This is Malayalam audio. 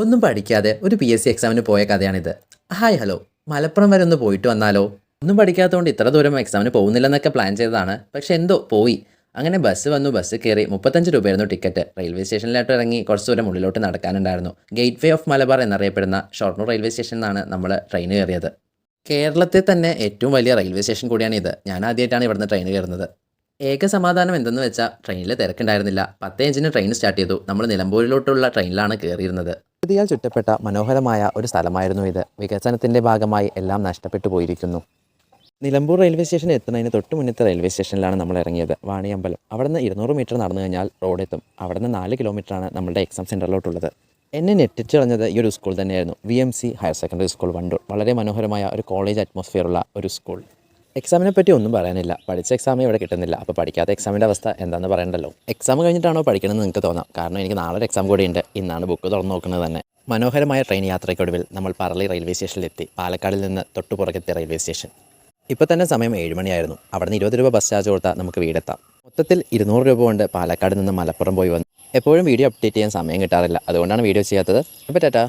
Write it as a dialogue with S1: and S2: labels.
S1: ഒന്നും പഠിക്കാതെ ഒരു PSC എക്സാമിന് പോയ കഥയാണിത്. ഹായ് ഹലോ, മലപ്പുറം വരെ ഒന്ന് പോയിട്ട് വന്നാലോ? ഒന്നും പഠിക്കാത്തതുകൊണ്ട് ഇത്ര ദൂരം എക്സാമിന് പോകുന്നില്ലെന്നൊക്കെ പ്ലാൻ ചെയ്തതാണ്. പക്ഷെ എന്തോ പോയി. അങ്ങനെ ബസ് വന്നു, ബസ് കയറി. 35 രൂപയായിരുന്നു ടിക്കറ്റ്. റെയിൽവേ സ്റ്റേഷനിലോട്ട് ഇറങ്ങി കുറച്ച് ദൂരം ഉള്ളിലോട്ട് നടക്കാനുണ്ടായിരുന്നു. ഗേറ്റ് വേ ഓഫ് മലബാർ എന്നറിയപ്പെടുന്ന ഷൊർണൂർ റെയിൽവേ സ്റ്റേഷനിൽ നിന്നാണ് നമ്മൾ ട്രെയിൻ കയറിയത്. കേരളത്തിൽ തന്നെ ഏറ്റവും വലിയ റെയിൽവേ സ്റ്റേഷൻ കൂടിയാണിത്. ഞാൻ ആദ്യമായിട്ടാണ് ഇവിടുന്ന് ട്രെയിൻ കയറുന്നത്. ഏക സമാധാനം എന്തെന്ന് വെച്ചാൽ ട്രെയിനിൽ തിരക്കുണ്ടായിരുന്നില്ല. 10:05 ട്രെയിൻ സ്റ്റാർട്ട് ചെയ്തു. നമ്മൾ നിലമ്പൂരിലോട്ടുള്ള ട്രെയിനിലാണ് കയറിയിരുന്നത്. പ്രകൃതിയാൽ ചുറ്റപ്പെട്ട മനോഹരമായ ഒരു സ്ഥലമായിരുന്നു ഇത്. വികസനത്തിൻ്റെ ഭാഗമായി എല്ലാം നഷ്ടപ്പെട്ടു പോയിരിക്കുന്നു. നിലമ്പൂർ റെയിൽവേ സ്റ്റേഷനിൽ എത്തുന്നതിന് തൊട്ട് മുന്നത്തെ റെയിൽവേ സ്റ്റേഷനിലാണ് നമ്മൾ ഇറങ്ങിയത്. വാണിയമ്പലം. അവിടെ നിന്ന് 200 മീറ്റർ നടന്നു കഴിഞ്ഞാൽ റോഡെത്തും. അവിടെ നിന്ന് 4 കിലോമീറ്ററാണ് നമ്മുടെ എക്സാം സെൻറ്ററിലോട്ടുള്ളത്. എന്നെ ഞെട്ടിച്ച് കളഞ്ഞത് ഈ ഒരു സ്കൂൾ തന്നെയായിരുന്നു. VMC higher secondary school Wandoor. വളരെ മനോഹരമായ ഒരു കോളേജ് അറ്റ്മോസ്ഫിയർ ഉള്ള ഒരു സ്കൂൾ. എക്സാമിനെ പറ്റി ഒന്നും പറയാനില്ല. പഠിച്ച എക്സാമേ ഇവിടെ കിട്ടുന്നില്ല. അപ്പോൾ പഠിക്കാത്ത എക്സാമിൻ്റെ അവസ്ഥ എന്താണെന്ന് പറയണ്ടല്ലോ. എക്സാം കഴിഞ്ഞിട്ടാണോ പഠിക്കണമെന്ന് നിങ്ങൾക്ക് തോന്നാം. കാരണം എനിക്ക് നാളെ ഒരു എക്സാം കൂടിയുണ്ട്. ഇന്നാണ് ബുക്ക് തുറന്ന് നോക്കുന്നത് തന്നെ. മനോഹരമായ ട്രെയിൻ യാത്രയ്ക്കൊടുവിൽ നമ്മൾ പറളി റെയിൽവേ സ്റ്റേഷനിലെത്തി. പാലക്കാടിൽ നിന്ന് തൊട്ടുപുറകത്തെ റെയിൽവേ സ്റ്റേഷൻ. ഇപ്പോൾ തന്നെ സമയം 7 മണിയായിരുന്നു. അവിടെ നിന്ന് 20 രൂപ ബസ് ചാർജ് കൊടുത്താൽ നമുക്ക് വീടെത്താം. മൊത്തത്തിൽ 200 രൂപ കൊണ്ട് പാലക്കാട് നിന്ന് മലപ്പുറം പോയി വന്നു. എപ്പോഴും വീഡിയോ അപ്ഡേറ്റ് ചെയ്യാൻ സമയം കിട്ടാറില്ല. അതുകൊണ്ടാണ് വീഡിയോ ചെയ്യാത്തത്. അപ്പോൾ ടാറ്റാ.